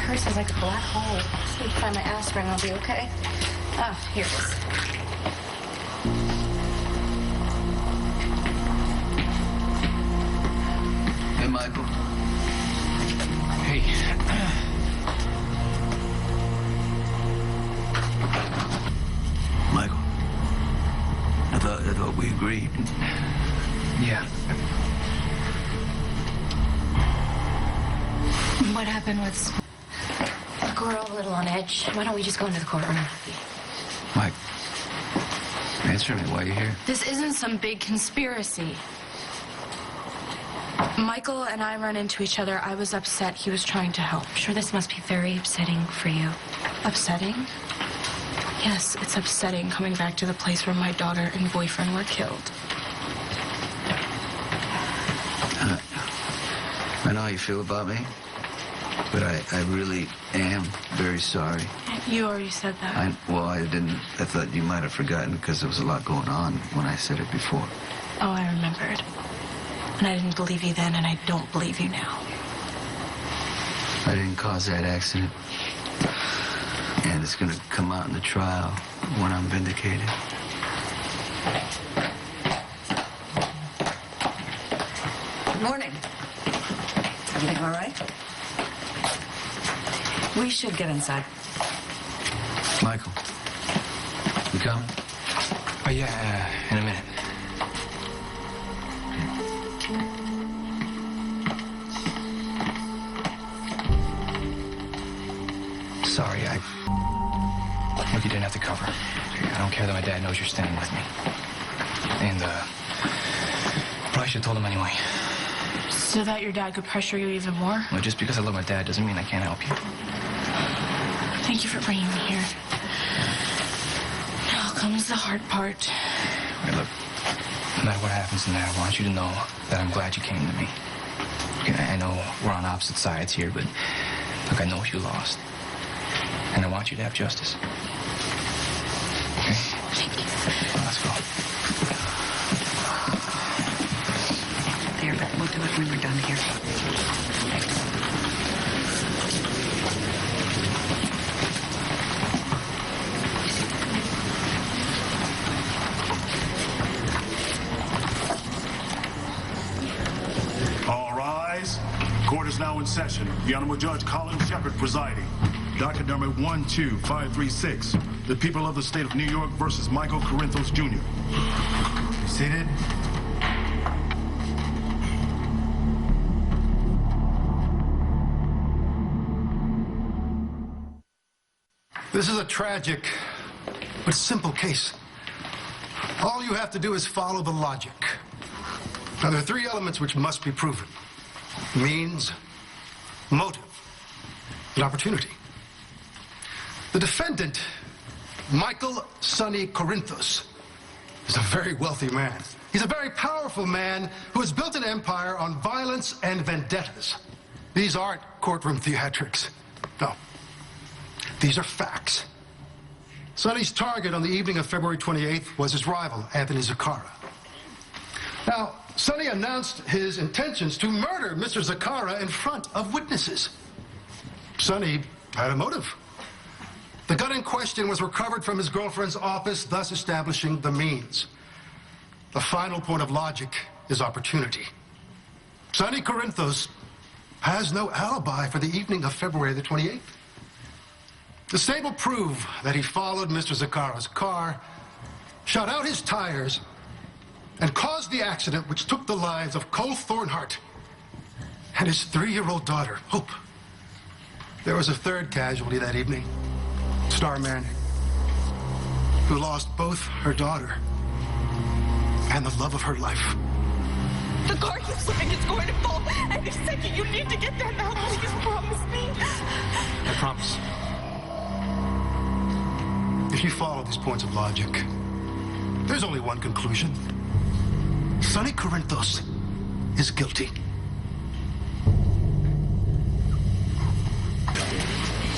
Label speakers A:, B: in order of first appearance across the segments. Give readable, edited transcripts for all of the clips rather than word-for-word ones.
A: purse is like a black hole. Just need to find my aspirin, I'll be okay. Ah, here it is.
B: Hey, Michael.
C: Hey.
B: Michael. I thought we agreed.
C: Yeah.
A: What happened was... Look, we're all a little on edge. Why don't we just go into the courtroom?
B: Mike, answer me. Why are you here?
A: This isn't some big conspiracy. Michael and I run into each other. I was upset. He was trying to help. I'm sure this must be very upsetting for you. Upsetting? Yes, it's upsetting coming back to the place where my daughter and boyfriend were killed.
B: I know how you feel about me, but I really am very sorry.
A: You already said that.
B: I didn't. I thought you might have forgotten because there was a lot going on when I said it before.
A: Oh, I remembered. And I didn't believe you then, and I don't believe you now.
B: I didn't cause that accident. And it's going to come out in the trial when I'm vindicated.
D: Good morning. Everything all right? We should get inside.
B: Michael, you coming?
C: Oh, yeah, in a minute. Sorry, Look, you didn't have to cover. I don't care that my dad knows you're standing with me. And, probably should have told him anyway.
A: So that your dad could pressure you even more?
C: Well, just because I love my dad doesn't mean I can't help you.
A: Thank you for bringing me here. Now comes the hard part.
C: Wait, look, no matter what happens in there, I want you to know that I'm glad you came to me. Okay, I know we're on opposite sides here, but look, I know you lost. And I want you to have justice. Okay?
A: Thank you.
C: Let's go.
D: There, but we'll do it when we're done here.
E: All rise. Court is now in session. The Honorable Judge Colin Shepard presiding. Docket number 12536. The people of the state of New York versus Michael Corinthos, Jr.
F: Be seated. This is a tragic but simple case. All you have to do is follow the logic. Now, there are three elements which must be proven: means, motive, and opportunity. The defendant, Michael Sonny Corinthos, is a very wealthy man. He's a very powerful man who has built an empire on violence and vendettas. These aren't courtroom theatrics. No. These are facts. Sonny's target on the evening of February 28th was his rival, Anthony Zaccara. Now, Sonny announced his intentions to murder Mr. Zaccara in front of witnesses. Sonny had a motive. The gun in question was recovered from his girlfriend's office, thus establishing the means. The final point of logic is opportunity. Sonny Corinthos has no alibi for the evening of February the 28th. The state will prove that he followed Mr. Zacara's car, shot out his tires, and caused the accident which took the lives of Cole Thornhart and his 3-year-old daughter, Hope. There was a third casualty that evening, Starr Micheal, who lost both her daughter and the love of her life.
G: The car keeps slipping, it's going to fall. Any second, you need to get there now. Please promise me.
F: I promise. If you follow these points of logic, there's only one conclusion. Sonny Corinthos is guilty.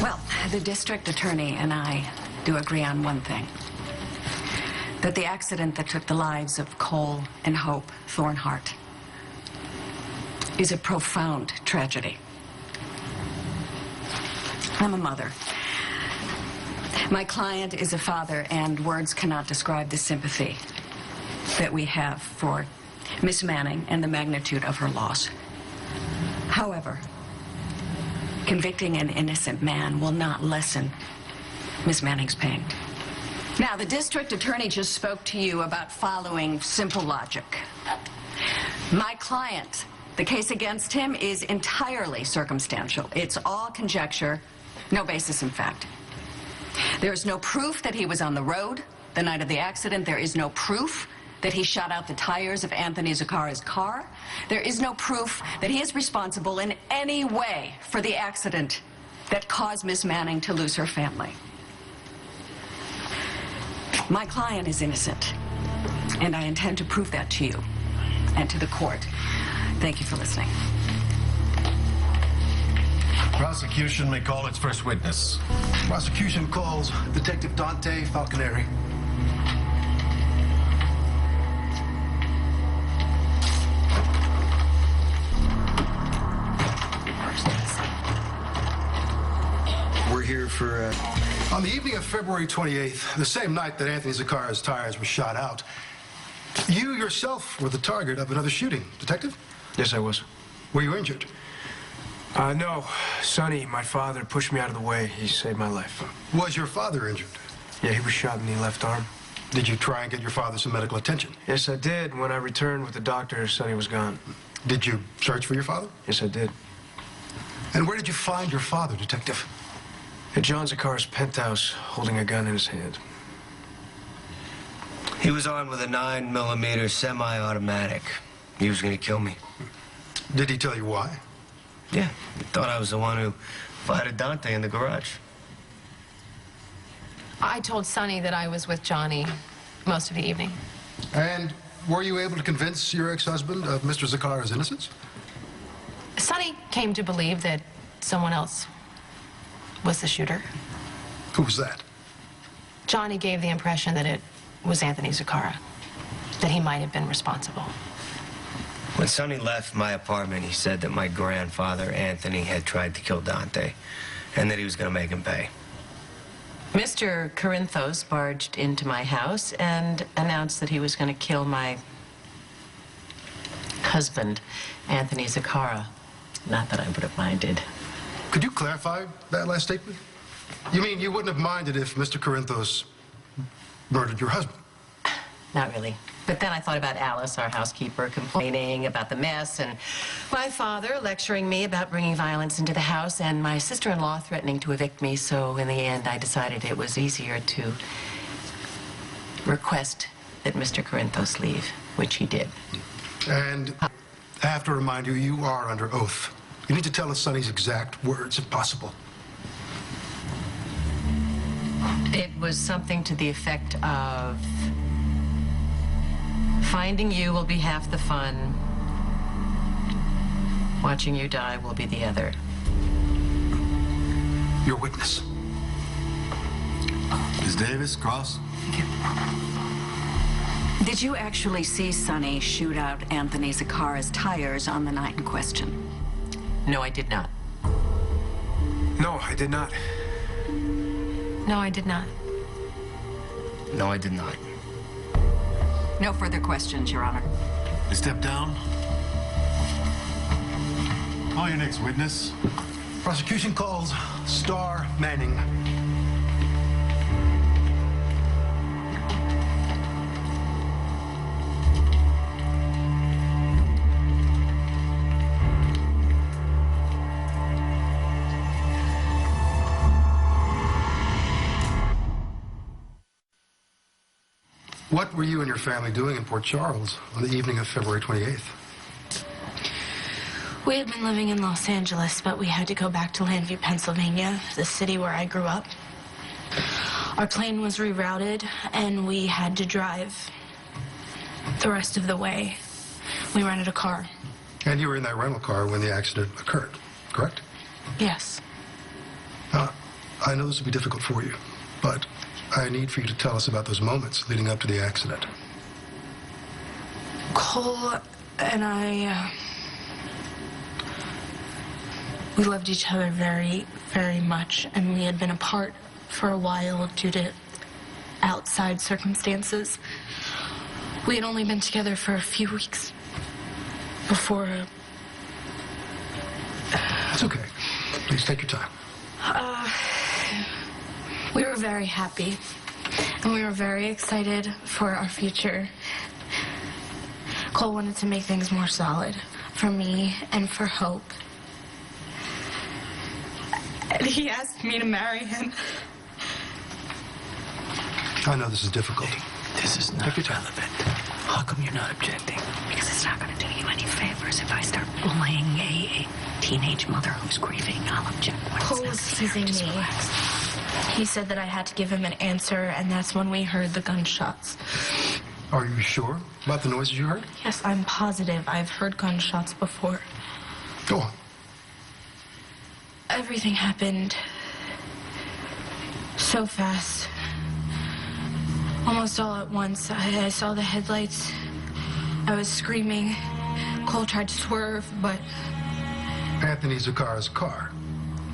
D: Well, the district attorney and I do agree on one thing. That the accident that took the lives of Cole and Hope Thornhart is a profound tragedy. I'm a mother. My client is a father, and words cannot describe the sympathy that we have for Miss Manning and the magnitude of her loss. However, convicting an innocent man will not lessen Miss Manning's pain. Now, the district attorney just spoke to you about following simple logic. My client, the case against him is entirely circumstantial. It's all conjecture, no basis in fact. There is no proof that he was on the road the night of the accident. There is no proof that he shot out the tires of Anthony Zacchara's car. There is no proof that he is responsible in any way for the accident that caused Miss Manning to lose her family. My client is innocent, and I intend to prove that to you and to the court. Thank you for listening.
E: Prosecution may call its first witness.
F: Prosecution calls Detective Dante Falconeri.
B: We're here for,
F: On the evening of February 28th, the same night that Anthony Zacchara's tires were shot out, you yourself were the target of another shooting. Detective?
H: Yes, I was.
F: Were you injured?
H: No. Sonny, my father, pushed me out of the way. He saved my life.
F: Was your father injured?
H: Yeah, he was shot in the left arm.
F: Did you try and get your father some medical attention?
H: Yes, I did. When I returned with the doctor, Sonny was gone.
F: Did you search for your father?
H: Yes, I did.
F: And where did you find your father, Detective?
H: At John Zacchara's penthouse, holding a gun in his hand.
I: He was armed with a 9mm semi-automatic. He was gonna kill me.
F: Did he tell you why?
I: Yeah, he thought I was the one who fired Dante in the garage.
J: I told Sonny that I was with Johnny most of the evening.
F: And were you able to convince your ex-husband of Mr. Zacchara's innocence?
J: Sonny came to believe that someone else was the shooter.
F: Who was that?
J: Johnny gave the impression that it was Anthony Zacchara, that he might have been responsible.
I: When Sonny left my apartment, he said that my grandfather, Anthony, had tried to kill Dante, and that he was gonna make him pay.
K: Mr. Corinthos barged into my house and announced that he was going to kill my husband, Anthony Zacchara. Not that I would have minded.
F: Could you clarify that last statement? You mean you wouldn't have minded if Mr. Corinthos murdered your husband?
K: Not really. But then I thought about Alice, our housekeeper, complaining about the mess, and my father lecturing me about bringing violence into the house, and my sister-in-law threatening to evict me. So in the end, I decided it was easier to request that Mr. Corinthos leave, which he did.
F: And I have to remind you, you are under oath. You need to tell us Sonny's exact words, if possible.
K: It was something to the effect of, finding you will be half the fun. Watching you die will be the other.
F: Your witness.
E: Ms. Davis, cross.
D: Thank you. Did you actually see Sonny shoot out Anthony Zacchara's tires on the night in question?
K: No, I did not.
H: No, I did not.
J: No, I did not.
I: No, I did not.
D: No further questions, Your Honor.
E: You step down. Call your next witness.
F: Prosecution calls Starr Manning. What were you and your family doing in Port Charles on the evening of February 28th?
A: We had been living in Los Angeles, but we had to go back to Landview, Pennsylvania, the city where I grew up. Our plane was rerouted, and we had to drive the rest of the way. We rented a car.
F: And you were in that rental car when the accident occurred, correct?
A: Yes.
F: I know this will be difficult for you, but I need for you to tell us about those moments leading up to the accident.
A: Cole and I, we loved each other very, very much, and we had been apart for a while due to outside circumstances. We had only been together for a few weeks before...
F: It's okay. Please take your time.
A: We were very happy, and we were very excited for our future. Cole wanted to make things more solid for me and for Hope. And he asked me to marry him.
F: I know this is difficult.
B: This is not relevant. How come you're not objecting?
D: Because it's not going to do you any favors if I start bullying a teenage mother who's grieving. I'll object.
A: Cole was teasing me. He said that I had to give him an answer, and that's when we heard the gunshots.
F: Are you sure about the noises you heard?
A: Yes, I'm positive. I've heard gunshots before.
F: Go on.
A: Everything happened so fast. Almost all at once. I saw the headlights. I was screaming. Cole tried to swerve, but...
F: Anthony Zakara's car.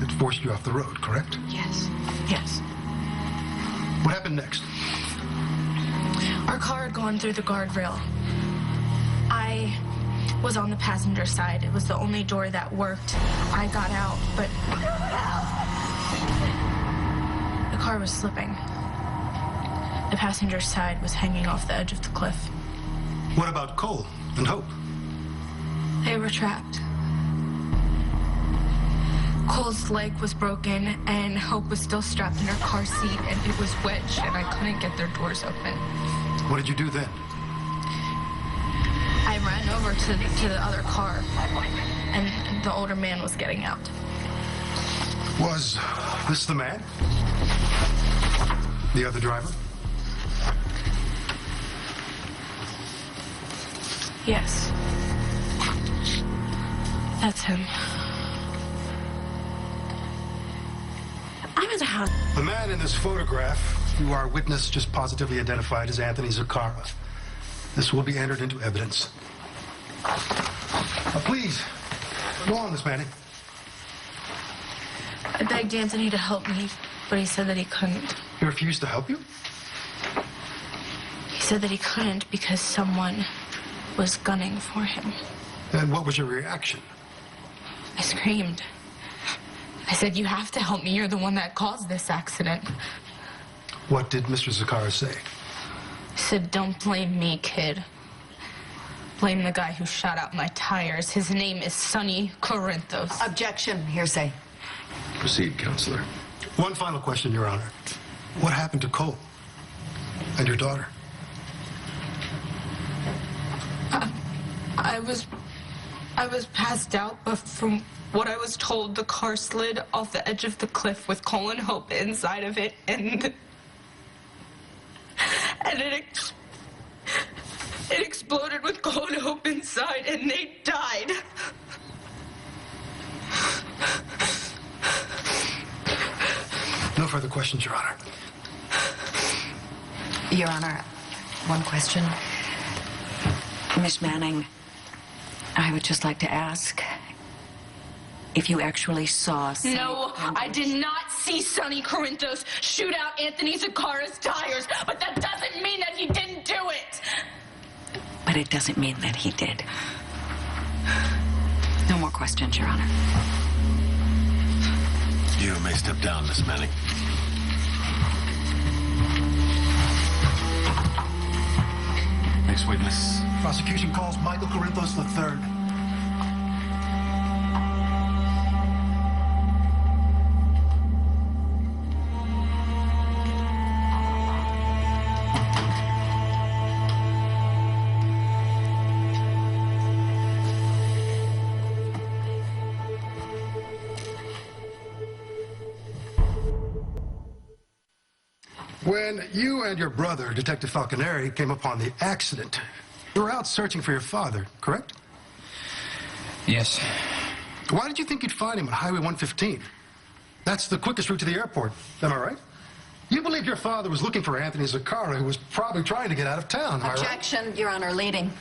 F: It forced you off the road, correct?
A: Yes. Yes.
F: What happened next?
A: Our car had gone through the guardrail. I was on the passenger side. It was the only door that worked. I got out, but... the car was slipping. The passenger side was hanging off the edge of the cliff.
F: What about Cole and Hope?
A: They were trapped. Cole's leg was broken, and Hope was still strapped in her car seat, and it was wedged, and I couldn't get their doors open.
F: What did you do then?
A: I ran over to the other car, and the older man was getting out.
F: Was this the man? The other driver?
A: Yes. That's him. I'm at the house.
F: The man in this photograph, who our witness just positively identified as Anthony Zakara. This will be entered into evidence. Please, go on, Miss Manning.
A: I begged Anthony to help me, but he said that he couldn't.
F: He refused to help you?
A: He said that he couldn't because someone was gunning for him.
F: And what was your reaction?
A: I screamed. I said, "You have to help me. You're the one that caused this accident."
F: What did Mr. Zakara say?
A: He said, "Don't blame me, kid. Blame the guy who shot out my tires. His name is Sonny Corinthos."
D: Objection, hearsay.
F: Proceed, Counselor. One final question, Your Honor. What happened to Cole and your daughter?
A: I was passed out, but from what I was told, the car slid off the edge of the cliff with Cole and Hope inside of it, and it exploded with Cole and Hope inside, and they died.
F: No further questions, Your Honor.
D: Your Honor, one question. Miss Manning, I would just like to ask if you actually saw...
A: No, I did not see Sonny Corinthos shoot out Anthony Zakara's tires, but that doesn't mean that he didn't do it.
D: But it doesn't mean that he did. No more questions, Your Honor.
E: You may step down, Miss Manning. Next witness.
F: Prosecution calls Michael Corinthos III. When you and your brother, Detective Falconeri, came upon the accident, you were out searching for your father, correct?
C: Yes.
F: Why did you think you'd find him on Highway 115? That's the quickest route to the airport, am I right? You believed your father was looking for Anthony Zakara, who was probably trying to get out of town, am I right?
D: Objection, Your Honor, leading.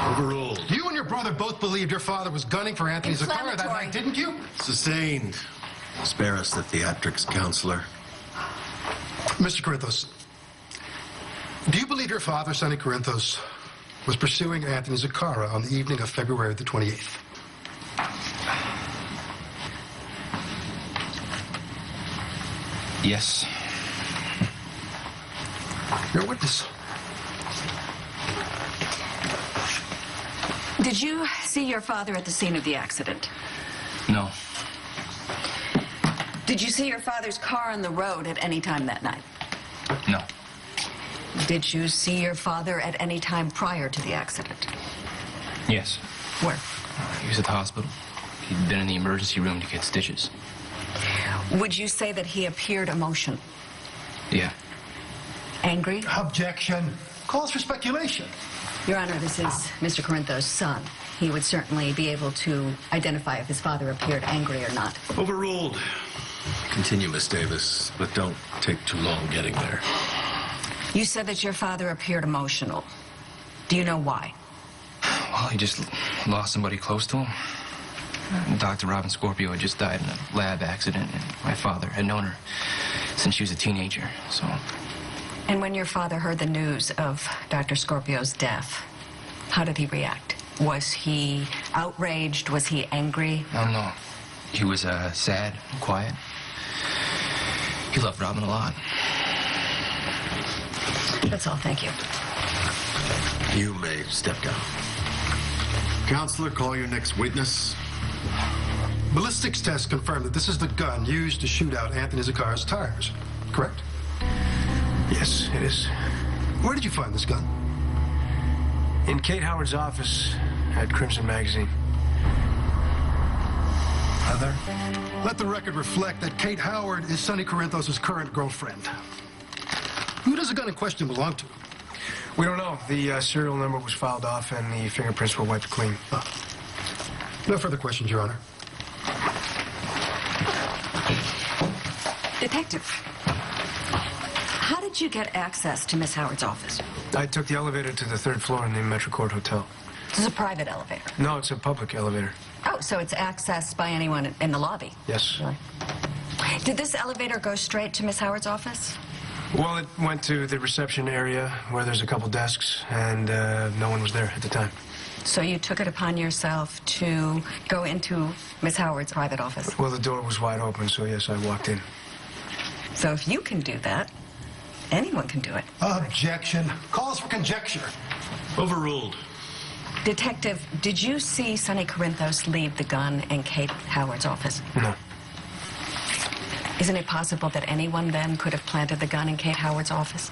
E: Overruled.
F: You and your brother both believed your father was gunning for Anthony Zakara that night, didn't you?
E: Sustained.
L: Spare us the theatrics, counselor.
F: Mr. Corinthos, do you believe your father, Sonny Corinthos, was pursuing Anthony Zaccara on the evening of February the 28th?
C: Yes.
F: You're a witness.
D: Did you see your father at the scene of the accident?
C: No.
D: Did you see your father's car on the road at any time that night?
C: No.
D: Did you see your father at any time prior to the accident?
C: Yes.
D: Where?
C: He was at the hospital. He'd been in the emergency room to get stitches.
D: Would you say that he appeared emotional?
C: Yeah.
D: Angry?
F: Objection. Calls for speculation.
D: Your Honor, this is Mr. Corinthos' son. He would certainly be able to identify if his father appeared angry or not.
L: Overruled. Continue, Miss Davis, but don't take too long getting there.
D: You said that your father appeared emotional. Do you know why?
C: Well, he just lost somebody close to him. Dr. Robin Scorpio had just died in a lab accident, and my father had known her since she was a teenager, so...
D: And when your father heard the news of Dr. Scorpio's death, how did he react? Was he outraged? Was he angry?
C: I don't know. He was sad and quiet. He loved Robin a lot.
D: That's all, thank you.
L: You may step down. Counselor, call your next witness.
F: Ballistics tests confirm that this is the gun used to shoot out Anthony Zacara's tires, correct?
H: Yes, it is.
F: Where did you find this gun?
H: In Kate Howard's office at Crimson Magazine.
F: Heather? Let the record reflect that Kate Howard is Sonny Corinthos' current girlfriend. Who does the gun in question belong to?
H: We don't know. The serial number was filed off and the fingerprints were wiped clean.
F: No further questions, Your Honor.
D: Detective, how did you get access to Miss Howard's office?
H: I took the elevator to the 3rd floor in the Metrocourt Hotel.
D: This is a private elevator.
H: No, it's a public elevator.
D: Oh, so it's accessed by anyone in the lobby?
H: Yes.
D: Really? Did this elevator go straight to Miss Howard's office?
H: Well, it went to the reception area where there's a couple desks, and no one was there at the time.
D: So you took it upon yourself to go into Miss Howard's private office?
H: Well, the door was wide open, so yes, I walked in.
D: So if you can do that, anyone can do it.
F: Objection. Calls for conjecture.
L: Overruled.
D: Detective, did you see Sonny Corinthos leave the gun in Kate Howard's office?
H: No.
D: Isn't it possible that anyone then could have planted the gun in Kate Howard's office?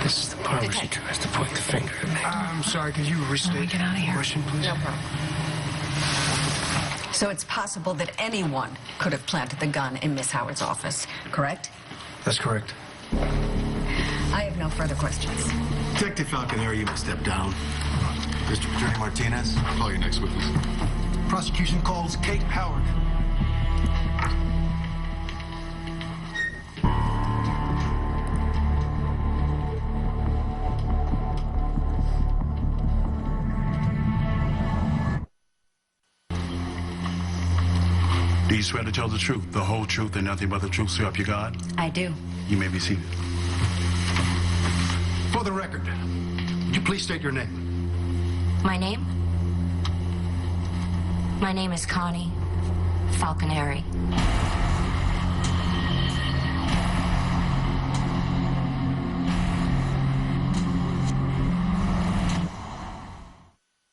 H: This is the part where she tries to point the finger at me. I'm sorry, could you restate
D: get out of here.
H: the question, please?
D: No problem. So it's possible that anyone could have planted the gun in Miss Howard's office, correct?
H: That's correct.
D: I have no further questions.
L: Detective Falconeri, you may step down. District Attorney Martinez, call your next witness.
F: Prosecution calls Kate Howard.
E: Do you swear to tell the truth, the whole truth, and nothing but the truth, so help you God?
D: I do.
E: You may be seated.
F: For the record, would you please state your name?
A: My name? My name is Connie Falconeri.